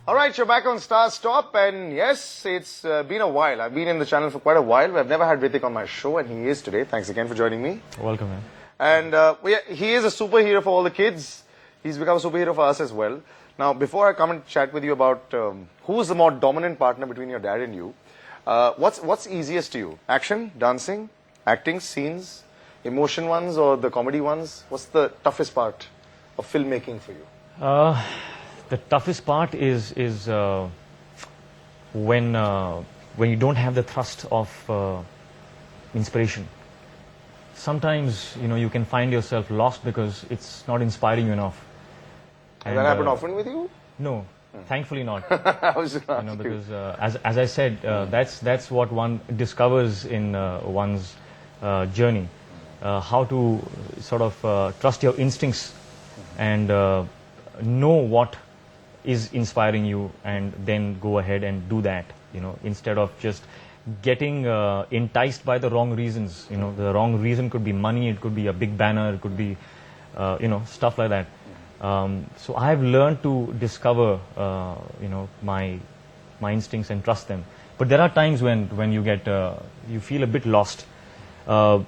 All right, you're back on Star Stop, and yes, it's been a while. I've been in the channel for quite a while. I've never had Hrithik on my show, and he is today. Thanks again for joining me. Welcome, man. And he is a superhero for all the kids. He's become a superhero for us as well. Now, before I come and chat with you about who's the more dominant partner between your dad and you, what's easiest to you? Action, dancing, acting, scenes, emotion ones, or the comedy ones? What's the toughest part of filmmaking for you? The toughest part is when you don't have the thrust of inspiration. Sometimes you can find yourself lost because it's not inspiring you enough. Has that happened often with you? No, thankfully not. I was just asking because as I said, that's what one discovers in one's journey. How to sort of trust your instincts and know what is inspiring you, and then go ahead and do that, instead of just getting enticed by the wrong reasons. The wrong reason could be money, it could be a big banner, it could be stuff like that. So I have learned to discover my instincts and trust them. But there are times when you get you feel a bit lost, and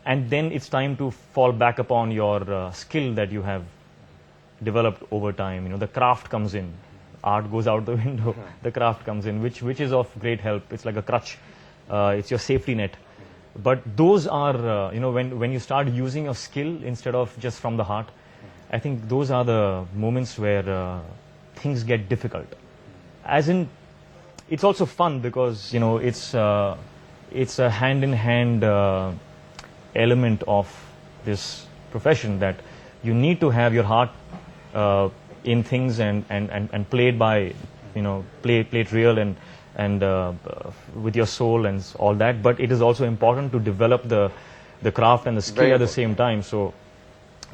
then it's time to fall back upon your skill that you have developed over time. The craft comes in. Art goes out the window. The craft comes in, which is of great help. It's like a crutch. It's your safety net. But those are, when you start using your skill instead of just from the heart, I think those are the moments where things get difficult. As in, it's also fun because, it's a hand-in-hand element of this profession, that you need to have your heart in things and play it by, play it real and with your soul and all that. But it is also important to develop the craft and the skill at the same time. So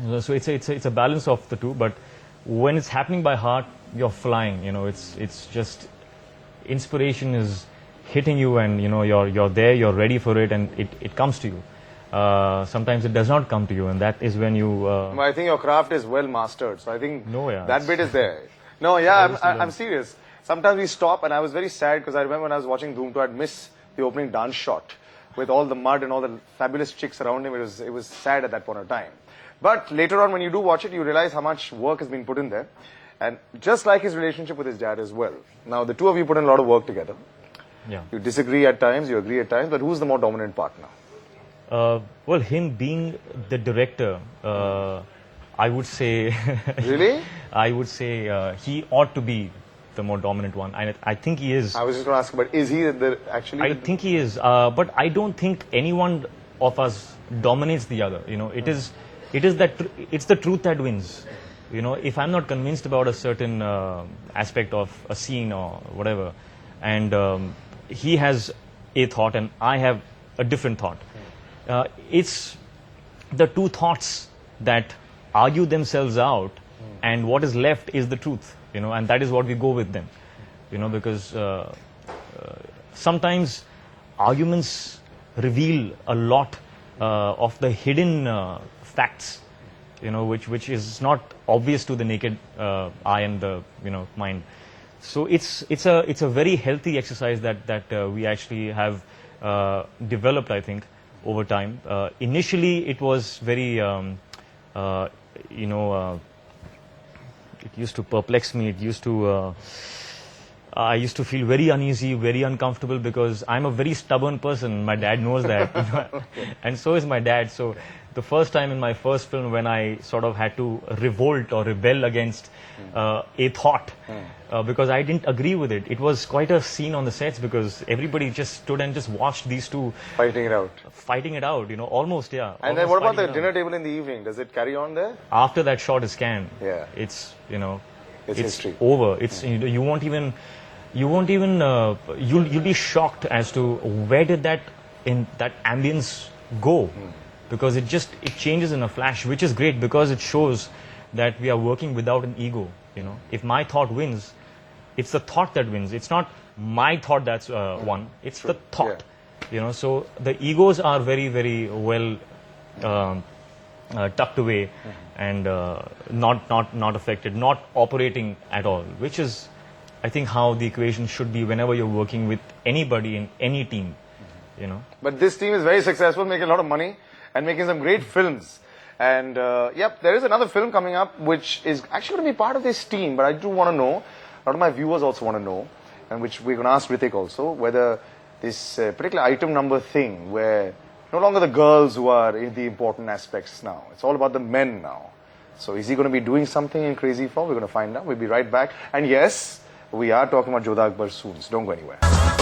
it's a balance of the two. But when it's happening by heart, you're flying. It's just inspiration is hitting you, and you're there, you're ready for it, and it comes to you. Sometimes it does not come to you, and that is when you... I think your craft is well mastered, so I think yeah, that bit is there. No, yeah, I'm serious. Sometimes we stop, and I was very sad because I remember when I was watching Dhoom 2, I'd miss the opening dance shot with all the mud and all the fabulous chicks around him. It was sad at that point of time. But later on, when you do watch it, you realize how much work has been put in there. And just like his relationship with his dad as well. Now, the two of you put in a lot of work together. Yeah. You disagree at times, you agree at times, but who's the more dominant partner? Well, him being the director, I would say... Really? I would say he ought to be the more dominant one. And I think he is. I was just going to ask, but is he actually... I think he is. But I don't think any one of us dominates the other. It's the truth that wins. If I'm not convinced about a certain aspect of a scene or whatever, and he has a thought and I have a different thought, it's the two thoughts that argue themselves out, and what is left is the truth, and that is what we go with them, because sometimes arguments reveal a lot of the hidden facts, which is not obvious to the naked eye and the mind. So it's a very healthy exercise that we actually have developed, I think, over time. Initially, it was very, it used to perplex me. It used to, I used to feel very uneasy, very uncomfortable, because I'm a very stubborn person. My dad knows that, and so is my dad. So the first time in my first film when I sort of had to revolt or rebel against a thought, because I didn't agree with it. It was quite a scene on the sets because everybody just stood and just watched these two fighting it out. Fighting it out, almost, yeah. And then what about the dinner table in the evening? Does it carry on there? After that shot is scanned, yeah, it's it's history. Over. It's you won't even you'll be shocked as to where did that ambience go, because it changes in a flash, which is great because it shows that we are working without an ego. If my thought wins, it's the thought that wins. It's not my thought that's won. It's the thought. Yeah. So the egos are very, very well tucked away and not affected, not operating at all, which is I think how the equation should be whenever you're working with anybody in any team, you know. But this team is very successful, making a lot of money and making some great films. And yep, there is another film coming up which is actually going to be part of this team. But I do want to know, a lot of my viewers also want to know, and which we're going to ask Hrithik also, whether this particular item number thing, where no longer the girls who are in the important aspects now. It's all about the men now. So is he going to be doing something in Crazy 4? We're going to find out. We'll be right back. And yes, we are talking about Jodhaa Akbar soon, so don't go anywhere.